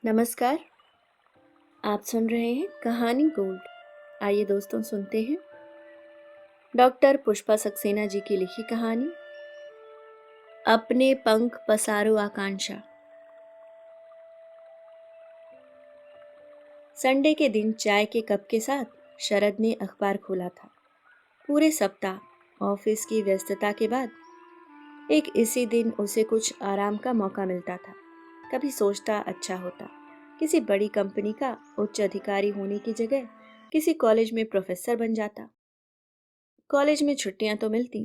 नमस्कार। आप सुन रहे हैं कहानी गोल्ड। आइए दोस्तों सुनते हैं डॉक्टर पुष्पा सक्सेना जी की लिखी कहानी अपने पंख पसारो आकांक्षा। संडे के दिन चाय के कप के साथ शरद ने अखबार खोला था। पूरे सप्ताह ऑफिस की व्यस्तता के बाद एक इसी दिन उसे कुछ आराम का मौका मिलता था। कभी सोचता अच्छा होता किसी बड़ी कंपनी का उच्च अधिकारी होने की जगह किसी कॉलेज में प्रोफेसर बन जाता। कॉलेज में छुट्टियां तो मिलती।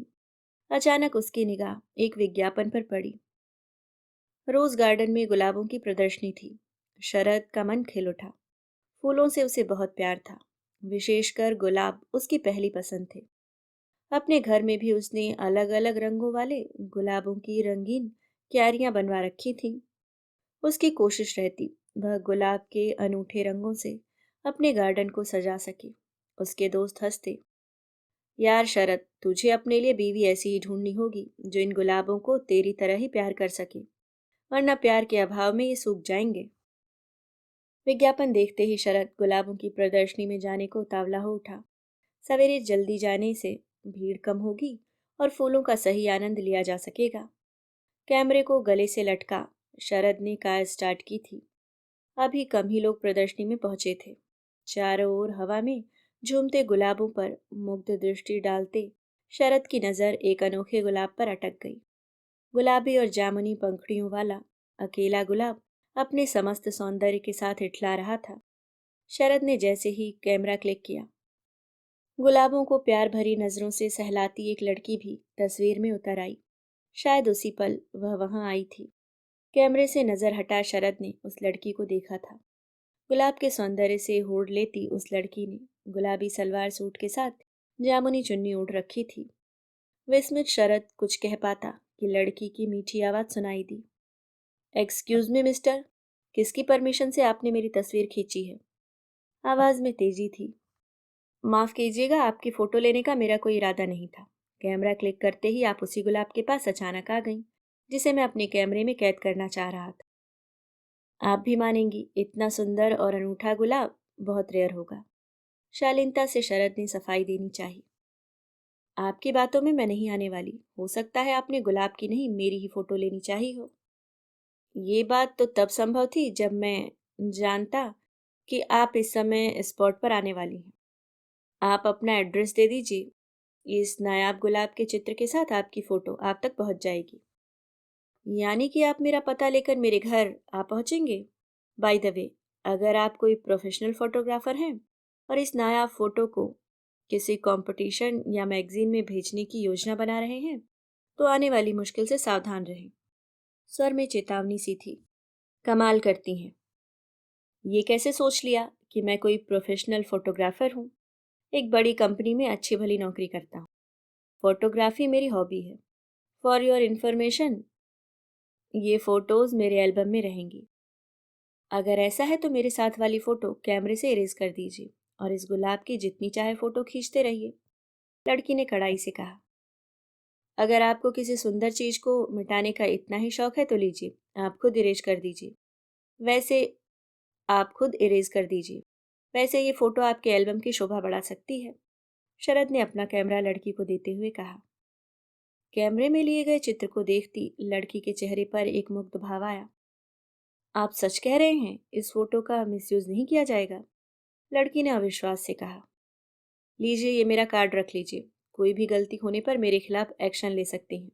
अचानक उसकी निगाह एक विज्ञापन पर पड़ी। रोज गार्डन में गुलाबों की प्रदर्शनी थी। शरद का मन खिल उठा। फूलों से उसे बहुत प्यार था। विशेषकर गुलाब उसकी पहली पसंद थे। अपने घर में भी उसने अलग अलग रंगों वाले गुलाबों की रंगीन क्यारियां बनवा रखी थीं। उसकी कोशिश रहती वह गुलाब के अनूठे रंगों से अपने गार्डन को सजा सके। उसके दोस्त हंसते। यार शरद, तुझे अपने लिए बीवी ऐसी ही ढूंढनी होगी जो इन गुलाबों को तेरी तरह ही प्यार कर सके, वरना प्यार के अभाव में ये सूख जाएंगे। विज्ञापन देखते ही शरद गुलाबों की प्रदर्शनी में जाने को उतावला हो उठा। सवेरे जल्दी जाने से भीड़ कम होगी और फूलों का सही आनंद लिया जा सकेगा। कैमरे को गले से लटका शरद ने कार स्टार्ट की थी। अभी कम ही लोग प्रदर्शनी में पहुंचे थे। चारों ओर हवा में झूमते गुलाबों पर मुग्ध दृष्टि डालते शरद की नजर एक अनोखे गुलाब पर अटक गई। गुलाबी और जामुनी पंखुड़ियों वाला अकेला गुलाब अपने समस्त सौंदर्य के साथ इठला रहा था। शरद ने जैसे ही कैमरा क्लिक किया, गुलाबों को प्यार भरी नजरों से सहलाती एक लड़की भी तस्वीर में उतर आई। शायद उसी पल वह वहां आई थी। कैमरे से नजर हटा शरद ने उस लड़की को देखा था। गुलाब के सौंदर्य से होड़ लेती उस लड़की ने गुलाबी सलवार सूट के साथ जामुनी चुन्नी ओढ़ रखी थी। विस्मित शरद कुछ कह पाता कि लड़की की मीठी आवाज सुनाई दी। एक्सक्यूज मी मिस्टर, किसकी परमिशन से आपने मेरी तस्वीर खींची है? आवाज में तेजी थी। माफ कीजिएगा, आपकी फोटो लेने का मेरा कोई इरादा नहीं था। कैमरा क्लिक करते ही आप उसी गुलाब के पास अचानक आ गईं, जिसे मैं अपने कैमरे में कैद करना चाह रहा था। आप भी मानेंगी, इतना सुंदर और अनूठा गुलाब बहुत रेयर होगा। शालीनता से शरद ने सफाई देनी चाहिए। आपकी बातों में मैं नहीं आने वाली। हो सकता है आपने गुलाब की नहीं मेरी ही फोटो लेनी चाहिए हो। ये बात तो तब संभव थी जब मैं जानता कि आप इस समय स्पॉट पर आने वाली हैं। आप अपना एड्रेस दे दीजिए। इस नायाब गुलाब के चित्र के साथ आपकी फोटो आप तक पहुंच जाएगी। यानी कि आप मेरा पता लेकर मेरे घर आ पहुंचेंगे? बाय द वे, अगर आप कोई प्रोफेशनल फोटोग्राफर हैं और इस नायाब फोटो को किसी कंपटीशन या मैगजीन में भेजने की योजना बना रहे हैं, तो आने वाली मुश्किल से सावधान रहें। स्वर में चेतावनी सी थी। कमाल करती हैं। ये कैसे सोच लिया कि मैं कोई प्रोफेशनल फोटोग्राफर हूँ? एक बड़ी कंपनी में अच्छी भली नौकरी करता हूँ। फोटोग्राफी मेरी हॉबी है। फॉर योर इंफॉर्मेशन, ये फोटोज मेरे एल्बम में रहेंगी। अगर ऐसा है तो मेरे साथ वाली फोटो कैमरे से इरेज कर दीजिए और इस गुलाब की जितनी चाहे फोटो खींचते रहिए। लड़की ने कड़ाई से कहा। अगर आपको किसी सुंदर चीज को मिटाने का इतना ही शौक है तो लीजिए, आप खुद इरेज कर दीजिए। वैसे आप खुद इरेज कर दीजिए। वैसे ये फोटो आपके एल्बम की शोभा बढ़ा सकती है। शरद ने अपना कैमरा लड़की को देते हुए कहा। कैमरे में लिए गए चित्र को देखती लड़की के चेहरे पर एक मुग्ध भाव आया। आप सच कह रहे हैं, इस फोटो का मिसयूज नहीं किया जाएगा? लड़की ने अविश्वास से कहा। लीजिए, ये मेरा कार्ड रख लीजिए। कोई भी गलती होने पर मेरे खिलाफ एक्शन ले सकती हैं।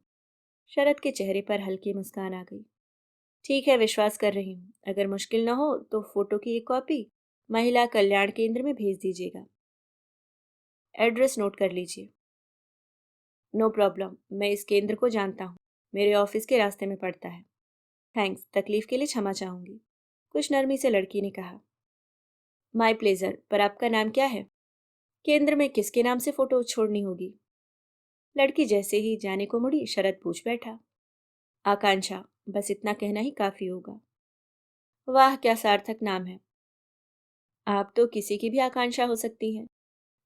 शरद के चेहरे पर हल्की मुस्कान आ गई। ठीक है, विश्वास कर रही हूँ। अगर मुश्किल न हो तो फोटो की एक कॉपी महिला कल्याण केंद्र में भेज दीजिएगा। एड्रेस नोट कर लीजिए। नो प्रॉब्लम, मैं इस केंद्र को जानता हूँ। मेरे ऑफिस के रास्ते में पड़ता है। थैंक्स, तकलीफ के लिए क्षमा चाहूंगी। कुछ नरमी से लड़की ने कहा। माई प्लेजर, पर आपका नाम क्या है? केंद्र में किसके नाम से फोटो छोड़नी होगी? लड़की जैसे ही जाने को मुड़ी शरद पूछ बैठा। आकांक्षा, बस इतना कहना ही काफी होगा। वाह, क्या सार्थक नाम है। आप तो किसी की भी आकांक्षा हो सकती हैं।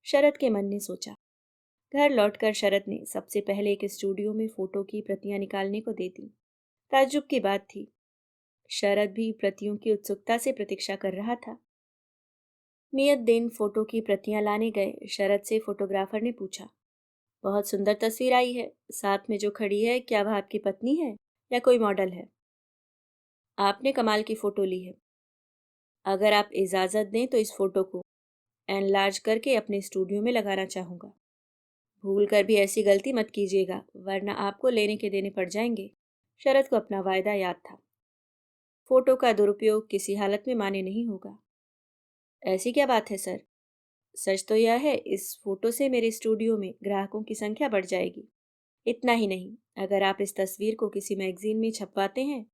शरद के मन ने सोचा। घर लौटकर शरद ने सबसे पहले एक स्टूडियो में फोटो की प्रतियां निकालने को दे दी। ताज्जुब की बात थी, शरद भी प्रतियों की उत्सुकता से प्रतीक्षा कर रहा था। नियत दिन फोटो की प्रतियां लाने गए शरद से फोटोग्राफर ने पूछा, बहुत सुंदर तस्वीर आई है। साथ में जो खड़ी है, क्या वह आपकी पत्नी है या कोई मॉडल है? आपने कमाल की फोटो ली है। अगर आप इजाज़त दें तो इस फोटो को एनलार्ज करके अपने स्टूडियो में लगाना चाहूँगा। भूल कर भी ऐसी गलती मत कीजिएगा, वरना आपको लेने के देने पड़ जाएंगे। शरद को अपना वायदा याद था। फोटो का दुरुपयोग किसी हालत में मान्य नहीं होगा। ऐसी क्या बात है सर? सच तो यह है, इस फोटो से मेरे स्टूडियो में ग्राहकों की संख्या बढ़ जाएगी। इतना ही नहीं, अगर आप इस तस्वीर को किसी मैगजीन में छपवाते हैं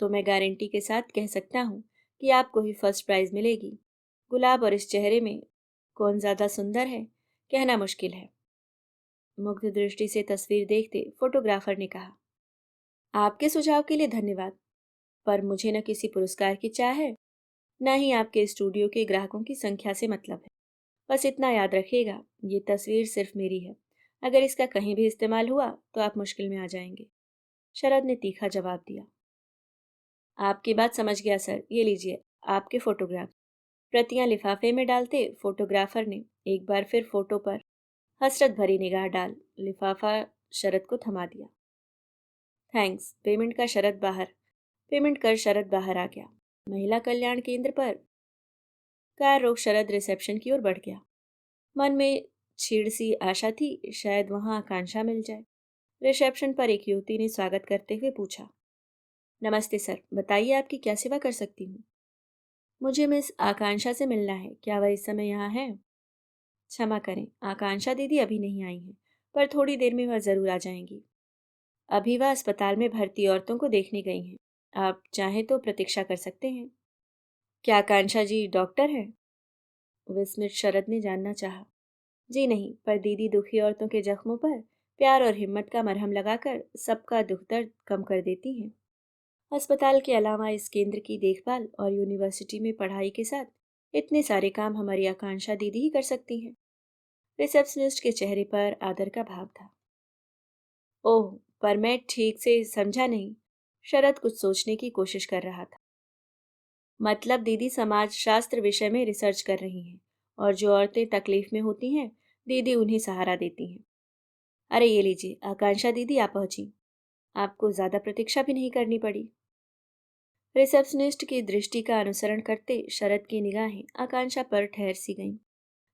तो मैं गारंटी के साथ कह सकता हूँ कि आपको ही फर्स्ट प्राइज मिलेगी। गुलाब और इस चेहरे में कौन ज़्यादा सुंदर है, कहना मुश्किल है। मुग्ध दृष्टि से तस्वीर देखते फोटोग्राफर ने कहा, आपके सुझाव के लिए धन्यवाद, पर मुझे न किसी पुरस्कार की चाह है, न ही आपके स्टूडियो के ग्राहकों की संख्या से मतलब है। बस इतना याद रखिएगा, ये तस्वीर सिर्फ मेरी है। अगर इसका कहीं भी इस्तेमाल हुआ तो आप मुश्किल में आ जाएंगे। शरद ने तीखा जवाब दिया। आपकी बात समझ गया सर, ये लीजिए आपके फोटोग्राफ। प्रतियां लिफाफे में डालते फोटोग्राफर ने एक बार फिर फोटो पर हसरत भरी निगाह डाल लिफाफा शरद को थमा दिया। थैंक्स। पेमेंट कर शरद बाहर आ गया। महिला कल्याण केंद्र पर कार रोक शरद रिसेप्शन की ओर बढ़ गया। मन में छीड़ सी आशा थी, शायद वहां आकांक्षा मिल जाए। रिसेप्शन पर एक युवती ने स्वागत करते हुए पूछा, नमस्ते सर, बताइए आपकी क्या सेवा कर सकती हूँ? मुझे मिस आकांक्षा से मिलना है, क्या वह इस समय यहाँ है? क्षमा करें, आकांक्षा दीदी अभी नहीं आई हैं, पर थोड़ी देर में वह जरूर आ जाएंगी। अभी वह अस्पताल में भर्ती औरतों को देखने गई हैं। आप चाहें तो प्रतीक्षा कर सकते हैं। क्या आकांक्षा जी डॉक्टर हैं? विस्मित शरद ने जानना चाहा। जी नहीं, पर दीदी दुखी औरतों के जख्मों पर प्यार और हिम्मत का मरहम लगाकर सबका दुख दर्द कम कर देती हैं। अस्पताल के अलावा इस केंद्र की देखभाल और यूनिवर्सिटी में पढ़ाई के साथ इतने सारे काम हमारी आकांक्षा दीदी ही कर सकती हैं। रिसेप्शनिस्ट के चेहरे पर आदर का भाव था। ओह, पर मैं ठीक से समझा नहीं। शरद कुछ सोचने की कोशिश कर रहा था। मतलब दीदी समाज शास्त्र विषय में रिसर्च कर रही हैं, और जो औरतें तकलीफ में होती हैं, दीदी उन्हें सहारा देती हैं। अरे ये लीजिए, आकांक्षा दीदी आप पहुंची। आपको ज्यादा प्रतीक्षा भी नहीं करनी पड़ी। रिसेप्शनिस्ट की दृष्टि का अनुसरण करते शरद की निगाहें आकांक्षा पर ठहर सी गईं।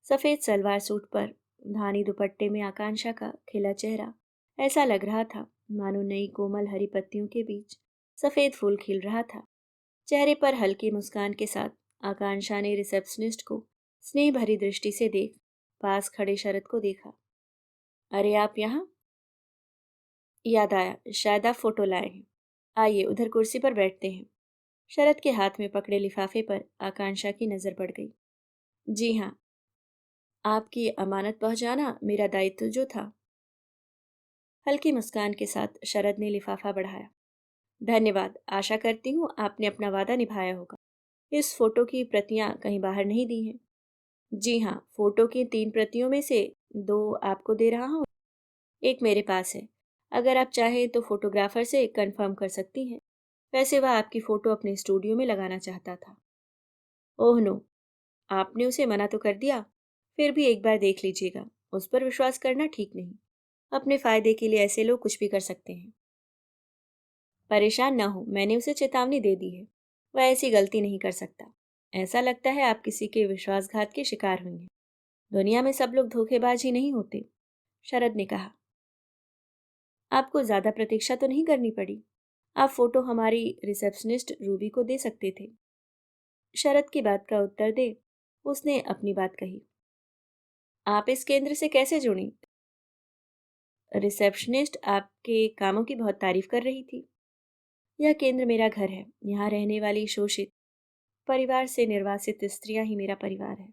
सफेद सलवार सूट पर धानी दुपट्टे में आकांक्षा का खिला चेहरा ऐसा लग रहा था मानो नई कोमल हरी पत्तियों के बीच सफेद फूल खिल रहा था। चेहरे पर हल्की मुस्कान के साथ आकांक्षा ने रिसेप्शनिस्ट को स्नेह भरी दृष्टि से देख पास खड़े शरद को देखा। अरे आप यहाँ? याद आया, शायद आप फोटो लाए हैं। आइए उधर कुर्सी पर बैठते हैं। शरद के हाथ में पकड़े लिफाफे पर आकांक्षा की नजर पड़ गई। जी हाँ, आपकी अमानत पहुंचाना मेरा दायित्व जो था। हल्की मुस्कान के साथ शरद ने लिफाफा बढ़ाया। धन्यवाद, आशा करती हूँ आपने अपना वादा निभाया होगा। इस फोटो की प्रतियां कहीं बाहर नहीं दी हैं। जी हाँ, फोटो की 3 प्रतियों में से 2 आपको दे रहा हूँ, एक मेरे पास है। अगर आप चाहें तो फोटोग्राफर से कंफर्म कर सकती हैं। वैसे वह आपकी फोटो अपने स्टूडियो में लगाना चाहता था। ओह नो, आपने उसे मना तो कर दिया। फिर भी एक बार देख लीजिएगा, उस पर विश्वास करना ठीक नहीं। अपने फायदे के लिए ऐसे लोग कुछ भी कर सकते हैं। परेशान ना हो, मैंने उसे चेतावनी दे दी है। वह ऐसी गलती नहीं कर सकता। ऐसा लगता है आप किसी के विश्वासघात के शिकार हुई हैं। दुनिया में सब लोग धोखेबाज ही नहीं होते। शरद ने कहा। आपको ज्यादा प्रतीक्षा तो नहीं करनी पड़ी। आप फोटो हमारी रिसेप्शनिस्ट रूबी को दे सकते थे। शरद की बात का उत्तर दे उसने अपनी बात कही। आप इस केंद्र से कैसे जुड़ी? रिसेप्शनिस्ट आपके कामों की बहुत तारीफ कर रही थी। यह केंद्र मेरा घर है। यहाँ रहने वाली शोषित परिवार से निर्वासित स्त्रियां ही मेरा परिवार है।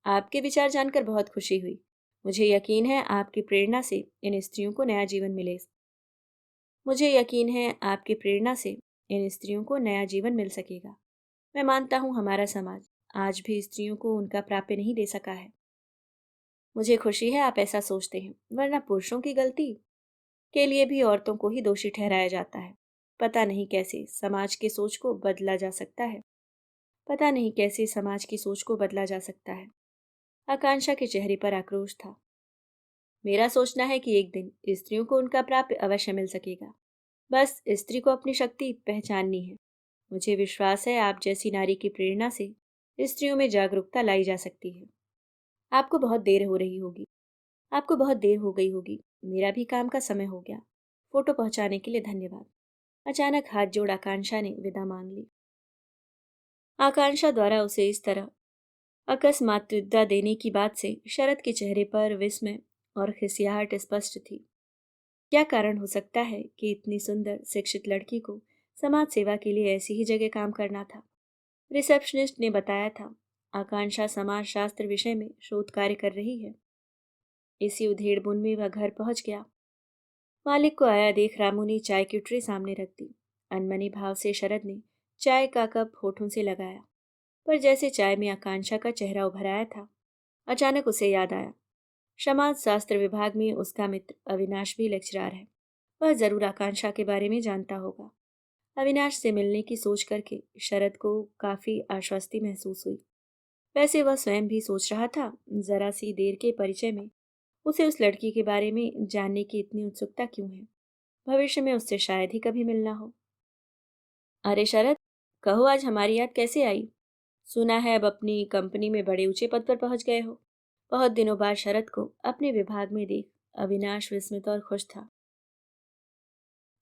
आपके विचार जानकर बहुत खुशी हुई। मुझे यकीन है आपकी प्रेरणा से इन स्त्रियों को नया जीवन मिले। मुझे यकीन है आपकी प्रेरणा से इन स्त्रियों को नया जीवन मिल सकेगा। मैं मानता हूँ हमारा समाज आज भी स्त्रियों को उनका प्राप्य नहीं दे सका है। मुझे खुशी है आप ऐसा सोचते हैं, वरना पुरुषों की गलती के लिए भी औरतों को ही दोषी ठहराया जाता है। पता नहीं कैसे समाज की सोच को बदला जा सकता है। पता नहीं कैसे समाज की सोच को बदला जा सकता है। आकांक्षा के चेहरे पर आक्रोश था। मेरा सोचना है कि एक दिन स्त्रियों को उनका प्राप्य अवश्य मिल सकेगा। बस स्त्री को अपनी शक्ति पहचाननी है। मुझे विश्वास है आप जैसी नारी की प्रेरणा से स्त्रियों में जागरूकता लाई जा सकती है। आपको बहुत देर हो रही होगी। आपको बहुत देर हो गई होगी। मेरा भी काम का समय हो गया। फोटो पहुंचाने के लिए धन्यवाद। अचानक हाथ जोड़ आकांक्षा ने विदा मांग ली। आकांक्षा द्वारा उसे इस तरह अकस्मात विदा देने की बात से शरद के चेहरे पर विस्मय और खिसियाहट स्पष्ट थी। क्या कारण हो सकता है कि इतनी सुंदर शिक्षित लड़की को समाज सेवा के लिए ऐसी ही जगह काम करना था? रिसेप्शनिस्ट ने बताया था आकांक्षा समाज शास्त्र विषय में शोध कार्य कर रही है। इसी उधेड़बुन में वह घर पहुंच गया। मालिक को आया देख रामू ने चाय की ट्रे सामने रख दी। अनमनी भाव से शरद ने चाय का कप होठों से लगाया, पर जैसे चाय में आकांक्षा का चेहरा उभर आया था, अचानक उसे याद आया समाज शास्त्र विभाग में उसका मित्र अविनाश भी लेक्चरार है। वह जरूर आकांक्षा के बारे में जानता होगा। अविनाश से मिलने की सोच करके शरद को काफी आश्वस्ति महसूस हुई। वैसे वह स्वयं भी सोच रहा था, जरा सी देर के परिचय में उसे उस लड़की के बारे में जानने की इतनी उत्सुकता क्यों है? भविष्य में उससे शायद ही कभी मिलना हो। अरे शरद, कहो आज हमारी याद कैसे आई? सुना है अब अपनी कंपनी में बड़े ऊंचे पद पर पहुंच गए हो। बहुत दिनों बाद शरद को अपने विभाग में देख अविनाश विस्मित और खुश था।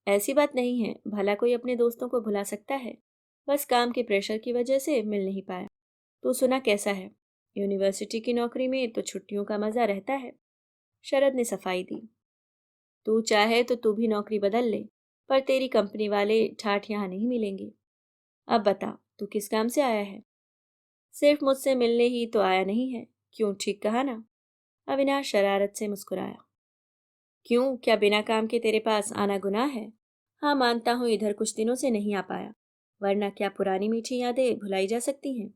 ऐसी बात नहीं है, भला कोई अपने दोस्तों को भुला सकता है। बस काम के प्रेशर की वजह से मिल नहीं पाया। तो सुना कैसा है? यूनिवर्सिटी की नौकरी में तो छुट्टियों का मजा रहता है। शरद ने सफाई दी। तू चाहे तो तू भी नौकरी बदल ले, पर तेरी कंपनी वाले ठाठ यहाँ नहीं मिलेंगे। अब बता, तू किस काम से आया है? सिर्फ मुझसे मिलने ही तो आया नहीं है। क्यों, ठीक कहा ना? अविनाश शरारत से मुस्कुराया। क्यों, क्या बिना काम के तेरे पास आना गुनाह है? हाँ, मानता हूँ इधर कुछ दिनों से नहीं आ पाया, वरना क्या पुरानी मीठी यादें भुलाई जा सकती हैं?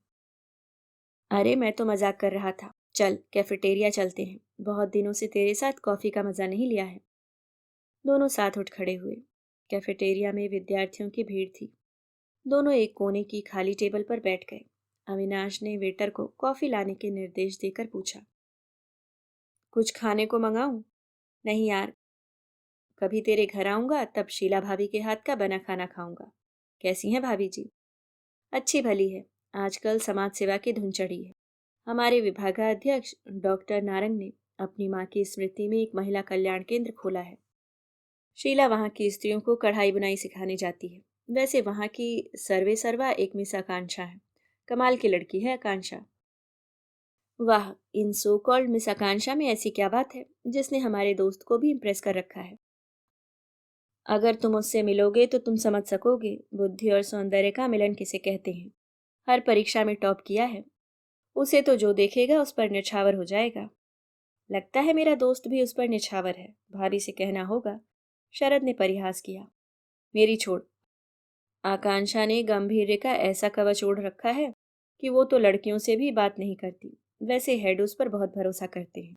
अरे मैं तो मजाक कर रहा था। चल कैफेटेरिया चलते हैं। बहुत दिनों से तेरे साथ कॉफी का मजा नहीं लिया है। दोनों साथ उठ खड़े हुए। कैफेटेरिया में विद्यार्थियों की भीड़ थी। दोनों एक कोने की खाली टेबल पर बैठ गए। अविनाश ने वेटर को कॉफी लाने के निर्देश देकर पूछा, कुछ खाने को मंगाऊं? नहीं यार, कभी तेरे घर आऊंगा तब शीला भाभी के हाथ का बना खाना खाऊंगा। कैसी हैं भाभी जी? अच्छी भली है। आजकल समाज सेवा की धुन चढ़ी है। हमारे विभागाध्यक्ष डॉक्टर नारंग ने अपनी माँ की स्मृति में एक महिला कल्याण केंद्र खोला है। शीला वहाँ की स्त्रियों को कढ़ाई बुनाई सिखाने जाती है। वैसे वहाँ की सर्वे सर्वा एक मिस आकांक्षा है। कमाल की लड़की है आकांक्षा। वाह, इन सो कॉल्ड मिस आकांक्षा में ऐसी क्या बात है जिसने हमारे दोस्त को भी इम्प्रेस कर रखा है? अगर तुम उससे मिलोगे तो तुम समझ सकोगे बुद्धि और सौंदर्य का मिलन किसे कहते हैं। हर परीक्षा में टॉप किया है। उसे तो जो देखेगा उस पर न्यौछावर हो जाएगा। लगता है मेरा दोस्त भी उस पर निछावर है, भाभी से कहना होगा। शरद ने परिहास किया। मेरी छोड़। आकांक्षा ने गंभीर्य का ऐसा कवच ओढ़ रखा है कि वो तो लड़कियों से भी बात नहीं करती। वैसे हेड उस पर बहुत भरोसा करते हैं।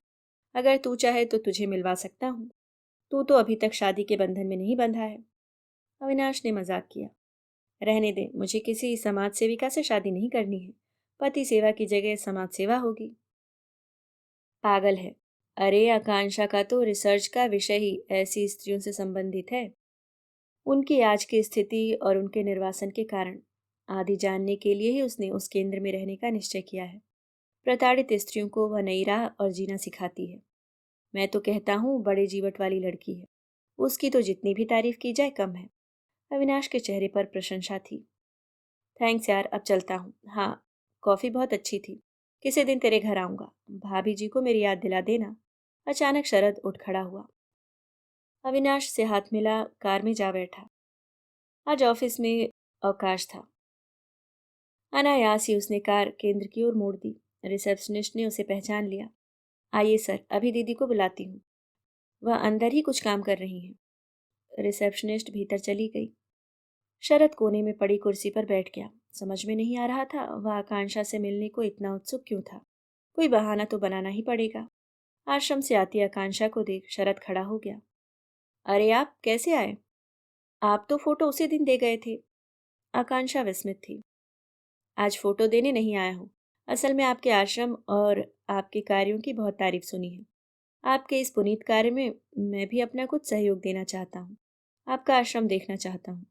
अगर तू चाहे तो तुझे मिलवा सकता हूँ। तू तो अभी तक शादी के बंधन में नहीं बंधा है। अविनाश ने मजाक किया। रहने दे, मुझे किसी समाज सेविका से शादी नहीं करनी है। पति सेवा की जगह समाज सेवा होगी। पागल है। अरे आकांक्षा का तो रिसर्च का विषय ही ऐसी स्त्रियों से संबंधित है। उनकी आज की स्थिति और उनके निर्वासन के कारण आदि जानने के लिए ही उसने उस केंद्र में रहने का निश्चय किया है। प्रताड़ित स्त्रियों को वह नई राह और जीना सिखाती है। मैं तो कहता हूँ बड़े जीवट वाली लड़की है। उसकी तो जितनी भी तारीफ की जाए कम है। अविनाश के चेहरे पर प्रशंसा थी। थैंक्स यार, अब चलता हूँ। हाँ, कॉफी बहुत अच्छी थी। किसी दिन तेरे घर आऊंगा। भाभी जी को मेरी याद दिला देना। अचानक शरद उठ खड़ा हुआ। अविनाश से हाथ मिला, कार में जा बैठा। आज ऑफिस में अवकाश था। अनायास ही उसने कार केंद्र की ओर मोड़ दी। रिसेप्शनिस्ट ने उसे पहचान लिया। आइए सर, अभी दीदी को बुलाती हूँ। वह अंदर ही कुछ काम कर रही हैं। रिसेप्शनिस्ट भीतर चली गई। शरद कोने में पड़ी कुर्सी पर बैठ गया। समझ में नहीं आ रहा था वह आकांक्षा से मिलने को इतना उत्सुक क्यों था। कोई बहाना तो बनाना ही पड़ेगा। आश्रम से आती आकांक्षा को देख शरद खड़ा हो गया। अरे आप कैसे आए? आप तो फोटो उसी दिन दे गए थे। आकांक्षा विस्मित थी। आज फोटो देने नहीं आया हूँ। असल में आपके आश्रम और आपके कार्यों की बहुत तारीफ सुनी है। आपके इस पुनीत कार्य में मैं भी अपना कुछ सहयोग देना चाहता हूँ। आपका आश्रम देखना चाहता हूँ।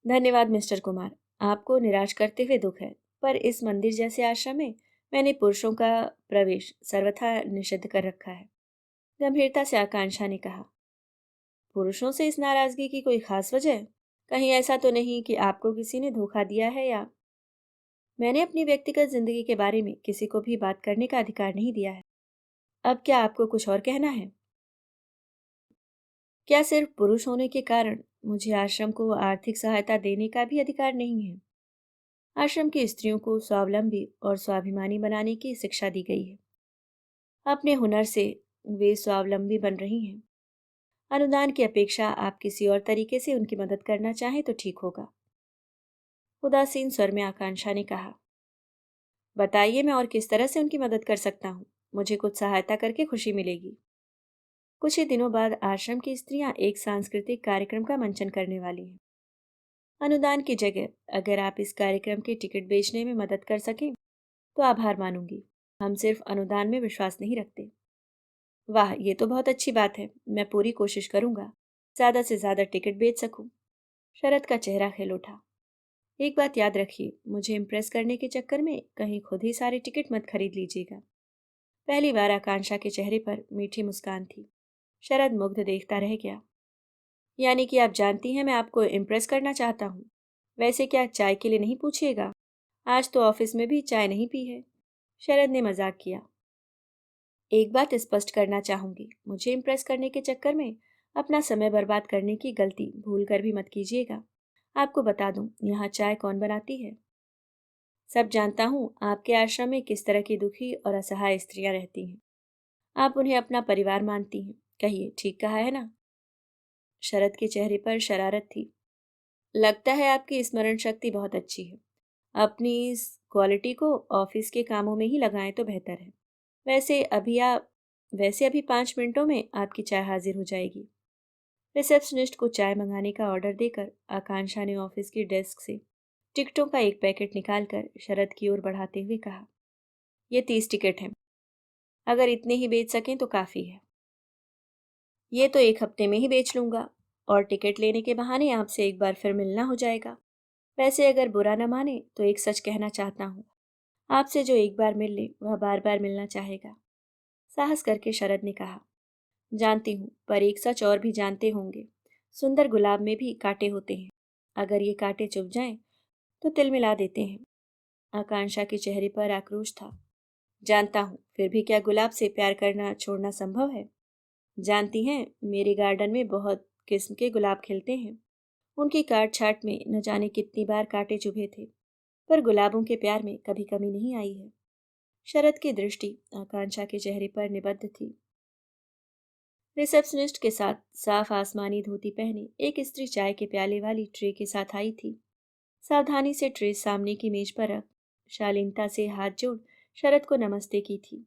धन्यवाद मिस्टर कुमार। आपको निराश करते हुए दुख है, पर इस मंदिर जैसे आश्रम में मैंने पुरुषों का प्रवेश सर्वथा निषिद्ध कर रखा है। गंभीरता से आकांक्षा ने कहा। पुरुषों से इस नाराजगी की कोई खास वजह? कहीं ऐसा तो नहीं कि आपको किसी ने धोखा दिया है या? मैंने अपनी व्यक्तिगत जिंदगी के बारे में किसी को भी बात करने का अधिकार नहीं दिया है। अब क्या आपको कुछ और कहना है? क्या सिर्फ पुरुष होने के कारण मुझे आश्रम को आर्थिक सहायता देने का भी अधिकार नहीं है? आश्रम की स्त्रियों को स्वावलंबी और स्वाभिमानी बनाने की शिक्षा दी गई है। अपने हुनर से वे स्वावलंबी बन रही हैं। अनुदान की अपेक्षा आप किसी और तरीके से उनकी मदद करना चाहें तो ठीक होगा। उदासीन स्वर में आकांक्षा ने कहा। बताइए, मैं और किस तरह से उनकी मदद कर सकता हूँ? मुझे कुछ सहायता करके खुशी मिलेगी। कुछ ही दिनों बाद आश्रम की स्त्रियां एक सांस्कृतिक कार्यक्रम का मंचन करने वाली हैं। अनुदान की जगह अगर आप इस कार्यक्रम के टिकट बेचने में मदद कर सकें तो आभार मानूंगी। हम सिर्फ अनुदान में विश्वास नहीं रखते। वाह, ये तो बहुत अच्छी बात है। मैं पूरी कोशिश करूंगा ज्यादा से ज्यादा टिकट बेच सकूं। शरद का चेहरा खिल उठा। एक बात याद रखिए, मुझे इम्प्रेस करने के चक्कर में कहीं खुद ही सारे टिकट मत खरीद लीजिएगा। पहली बार आकांक्षा के चेहरे पर मीठी मुस्कान थी। शरद मुग्ध देखता रह गया। यानी कि आप जानती हैं मैं आपको इम्प्रेस करना चाहता हूँ। वैसे क्या चाय के लिए नहीं पूछिएगा? आज तो ऑफिस में भी चाय नहीं पी है। शरद ने मजाक किया। एक बात स्पष्ट करना चाहूंगी, मुझे इम्प्रेस करने के चक्कर में अपना समय बर्बाद करने की गलती भूल कर भी मत कीजिएगा। आपको बता दूं, यहाँ चाय कौन बनाती है? सब जानता हूँ आपके आश्रम में किस तरह की दुखी और असहाय स्त्रियां रहती हैं। आप उन्हें अपना परिवार मानती हैं। कहिए, ठीक कहा है ना? शरद के चेहरे पर शरारत थी। लगता है आपकी स्मरण शक्ति बहुत अच्छी है। अपनी इस क्वालिटी को ऑफिस के कामों में ही लगाएं तो बेहतर है। वैसे अभी आप वैसे अभी 5 मिनटों में आपकी चाय हाजिर हो जाएगी। रिसेप्शनिस्ट को चाय मंगाने का ऑर्डर देकर आकांक्षा ने ऑफिस की डेस्क से टिकटों का एक पैकेट निकालकर शरद की ओर बढ़ाते हुए कहा। ये 30 टिकट हैं। अगर इतने ही बेच सकें तो काफी है। ये तो एक हफ्ते में ही बेच लूंगा और टिकट लेने के बहाने आपसे एक बार फिर मिलना हो जाएगा। वैसे अगर बुरा न माने तो एक सच कहना चाहता हूँ। आपसे जो एक बार मिल ले वह बार बार मिलना चाहेगा। साहस करके शरद ने कहा। जानती हूँ, पर एक सच और भी जानते होंगे। सुंदर गुलाब में भी कांटे होते हैं। अगर ये कांटे चुभ जाएं तो तिल मिला देते हैं। आकांक्षा के चेहरे पर आक्रोश था। जानता हूँ, फिर भी क्या गुलाब से प्यार करना छोड़ना संभव है? जानती हैं, मेरे गार्डन में बहुत किस्म के गुलाब खिलते हैं। उनकी काट छाट में न जाने कितनी बार कांटे चुभे थे, पर गुलाबों के प्यार में कभी कमी नहीं आई है। शरद की दृष्टि आकांक्षा के चेहरे पर निबद्ध थी। रिसेप्शनिस्ट के साथ साफ आसमानी धोती पहने एक स्त्री चाय के प्याले वाली ट्रे के साथ आई थी। सावधानी से ट्रे सामने की मेज पर रख शालीनता से हाथ जोड़ शरद को नमस्ते की थी।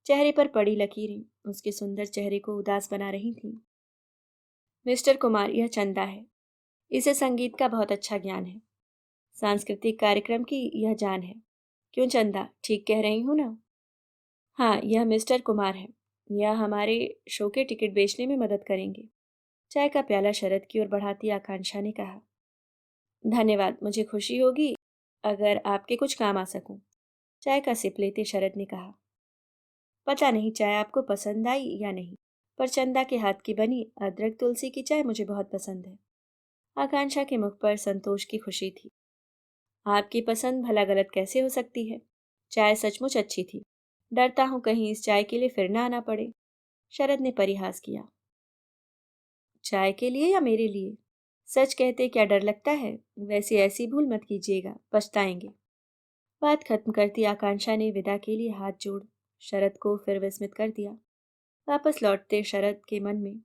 चेहरे पर पड़ी लकीरें उसके सुंदर चेहरे को उदास बना रही थीं। मिस्टर कुमार, यह चंदा है। इसे संगीत का बहुत अच्छा ज्ञान है। सांस्कृतिक कार्यक्रम की यह जान है। क्यों चंदा, ठीक कह रही हूं ना? हाँ, यह मिस्टर कुमार है। यह हमारे शो के टिकट बेचने में मदद करेंगे। चाय का प्याला शरद की ओर बढ़ाती आकांक्षा ने कहा। धन्यवाद, मुझे खुशी होगी अगर आपके कुछ काम आ सकूं। चाय का सिप लेते शरद ने कहा। पता नहीं चाय आपको पसंद आई या नहीं, पर चंदा के हाथ की बनी अदरक तुलसी की चाय मुझे बहुत पसंद है। आकांक्षा के मुख पर संतोष की खुशी थी। आपकी पसंद भला गलत कैसे हो सकती है? चाय सचमुच अच्छी थी। डरता हूं कहीं इस चाय के लिए फिर ना आना पड़े। शरद ने परिहास किया। चाय के लिए या मेरे लिए? सच कहते क्या डर लगता है? वैसे ऐसी भूल मत कीजिएगा, पछताएंगे। बात खत्म करती आकांक्षा ने विदा के लिए हाथ जोड़ शरद को फिर विस्मित कर दिया। वापस लौटते शरद के मन में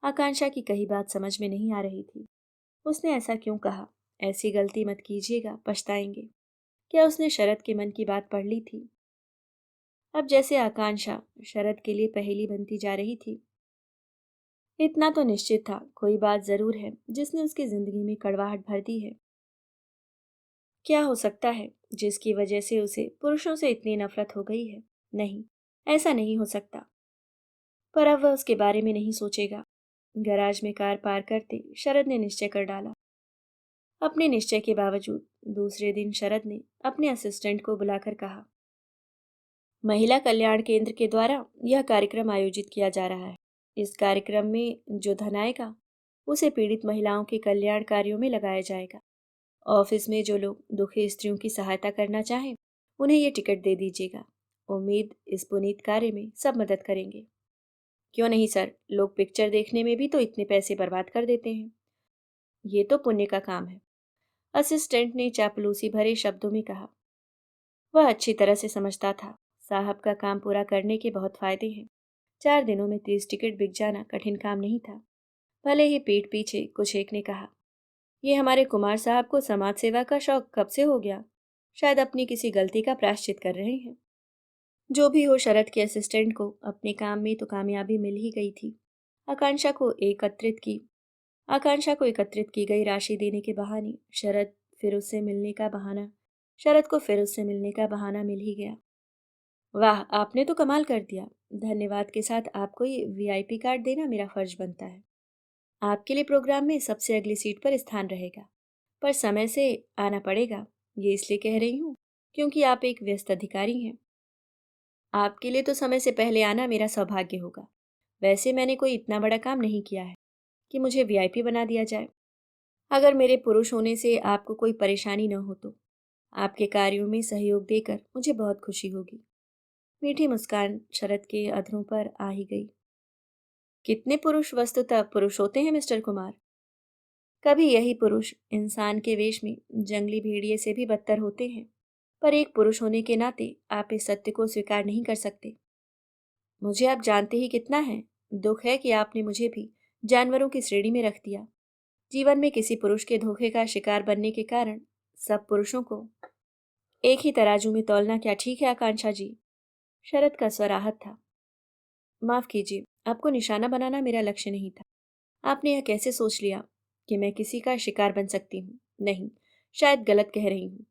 आकांक्षा की कही बात समझ में नहीं आ रही थी। उसने ऐसा क्यों कहा? ऐसी गलती मत कीजिएगा, पछताएंगे। क्या उसने शरद के मन की बात पढ़ ली थी? अब जैसे आकांक्षा शरद के लिए पहेली बनती जा रही थी। इतना तो निश्चित था, कोई बात जरूर है जिसने उसकी जिंदगी में कड़वाहट भर दी है। क्या हो सकता है जिसकी वजह से उसे पुरुषों से इतनी नफरत हो गई है? नहीं, ऐसा नहीं हो सकता। पर अब वह उसके बारे में नहीं सोचेगा। गैराज में कार पार करते शरद ने निश्चय कर डाला। अपने निश्चय के बावजूद दूसरे दिन शरद ने अपने असिस्टेंट को बुलाकर कहा, महिला कल्याण केंद्र के द्वारा यह कार्यक्रम आयोजित किया जा रहा है। इस कार्यक्रम में जो धन आएगा उसे पीड़ित महिलाओं के कल्याण कार्यों में लगाया जाएगा। ऑफिस में जो लोग दुखी स्त्रियों की सहायता करना चाहें उन्हें ये टिकट दे दीजिएगा। उम्मीद इस पुनीत कार्य में सब मदद करेंगे। क्यों नहीं सर, लोग पिक्चर देखने में भी तो इतने पैसे बर्बाद कर देते हैं। ये तो पुण्य का काम है, असिस्टेंट ने चापलूसी भरे शब्दों में कहा। वह अच्छी तरह से समझता था, साहब का काम पूरा करने के बहुत फायदे हैं। 4 दिनों में 30 टिकट बिक जाना कठिन काम नहीं था। भले ही पीठ पीछे कुछ एक ने कहा, ये हमारे कुमार साहब को समाज सेवा का शौक कब से हो गया? शायद अपनी किसी गलती का प्रायश्चित कर रहे हैं। जो भी हो, शरद के असिस्टेंट को अपने काम में तो कामयाबी मिल ही गई थी। आकांक्षा को एकत्रित की आकांक्षा को एकत्रित की गई राशि देने के बहाने फिर उससे मिलने का बहाना शरद को फिर उससे मिलने का बहाना मिल ही गया। वाह, आपने तो कमाल कर दिया। धन्यवाद के साथ आपको ये वीआईपी कार्ड देना मेरा फर्ज बनता है। आपके लिए प्रोग्राम में सबसे अगली सीट पर स्थान रहेगा, पर समय से आना पड़ेगा। ये इसलिए कह रही हूँ क्योंकि आप एक व्यस्त अधिकारी हैं। आपके लिए तो समय से पहले आना मेरा सौभाग्य होगा। वैसे मैंने कोई इतना बड़ा काम नहीं किया है कि मुझे वीआईपी बना दिया जाए। अगर मेरे पुरुष होने से आपको कोई परेशानी न हो तो आपके कार्यों में सहयोग देकर मुझे बहुत खुशी होगी। मीठी मुस्कान शरद के अधरों पर आ ही गई। कितने पुरुष वस्तुतः पुरुष होते हैं मिस्टर कुमार। कभी यही पुरुष इंसान के वेश में जंगली भेड़िए से भी बदतर होते हैं। पर एक पुरुष होने के नाते आप इस सत्य को स्वीकार नहीं कर सकते। मुझे आप जानते ही कितना है। दुख है कि आपने मुझे भी जानवरों की श्रेणी में रख दिया। जीवन में किसी पुरुष के धोखे का शिकार बनने के कारण सब पुरुषों को एक ही तराजू में तौलना क्या ठीक है आकांक्षा जी? शरद का स्वर आहत था। माफ कीजिए, आपको निशाना बनाना मेरा लक्ष्य नहीं था। आपने यह कैसे सोच लिया कि मैं किसी का शिकार बन सकती हूँ? नहीं, शायद गलत कह रही हूँ।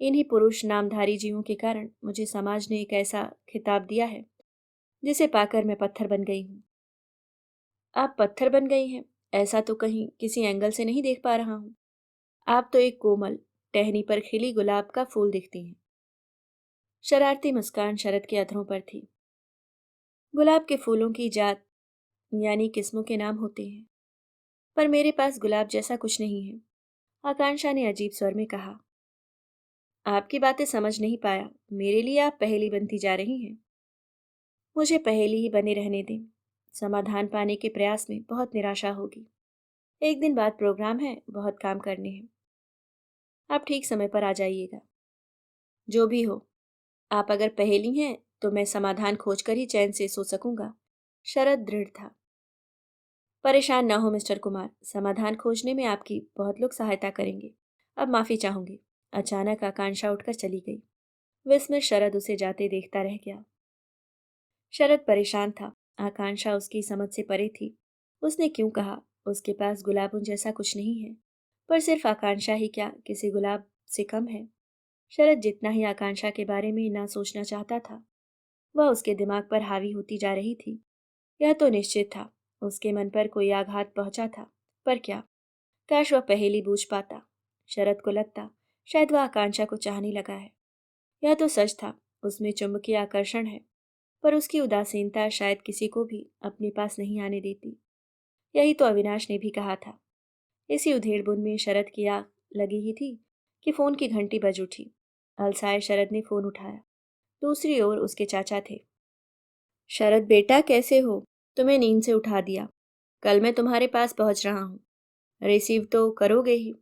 इन्हीं पुरुष नामधारी जीवों के कारण मुझे समाज ने एक ऐसा खिताब दिया है जिसे पाकर मैं पत्थर बन गई हूँ। आप पत्थर बन गई हैं, ऐसा तो कहीं किसी एंगल से नहीं देख पा रहा हूँ। आप तो एक कोमल टहनी पर खिली गुलाब का फूल दिखती हैं। शरारती मुस्कान शरद के अधरों पर थी। गुलाब के फूलों की जात यानी किस्मों के नाम होते हैं, पर मेरे पास गुलाब जैसा कुछ नहीं है। आकांक्षा ने अजीब स्वर में कहा। आपकी बातें समझ नहीं पाया। मेरे लिए आप पहेली बनती जा रही हैं। मुझे पहेली ही बने रहने दें। समाधान पाने के प्रयास में बहुत निराशा होगी। एक दिन बाद प्रोग्राम है, बहुत काम करने हैं। आप ठीक समय पर आ जाइएगा। जो भी हो, आप अगर पहेली हैं तो मैं समाधान खोजकर ही चैन से सो सकूंगा। शरद दृढ़ था। परेशान न हो मिस्टर कुमार, समाधान खोजने में आपकी बहुत लोग सहायता करेंगे। अब माफी चाहूंगी। अचानक आकांक्षा उठकर चली गई। विस्मित शरद उसे जाते देखता रह गया। शरद परेशान था। आकांक्षा उसकी समझ से परे थी। उसने क्यों कहा उसके पास गुलाबों जैसा कुछ नहीं है? पर सिर्फ आकांक्षा ही क्या किसी गुलाब से कम है? शरद जितना ही आकांक्षा के बारे में ना सोचना चाहता था, वह उसके दिमाग पर हावी होती जा रही थी। यह तो निश्चित था, उसके मन पर कोई आघात पहुंचा था। पर क्या? काश वह पहेली बूझ पाता। शरद को लगता शायद वह आकांक्षा को चाहने लगा है। यह तो सच था, उसमें चुंबकीय आकर्षण है। पर उसकी उदासीनता शायद किसी को भी अपने पास नहीं आने देती। यही तो अविनाश ने भी कहा था। इसी उधेड़बुन में शरद की आग लगी ही थी कि फोन की घंटी बज उठी। अलसाए शरद ने फोन उठाया। दूसरी ओर उसके चाचा थे। शरद बेटा, कैसे हो? तुम्हें नींद से उठा दिया। कल मैं तुम्हारे पास पहुंच रहा हूँ। रिसीव तो करोगे ही,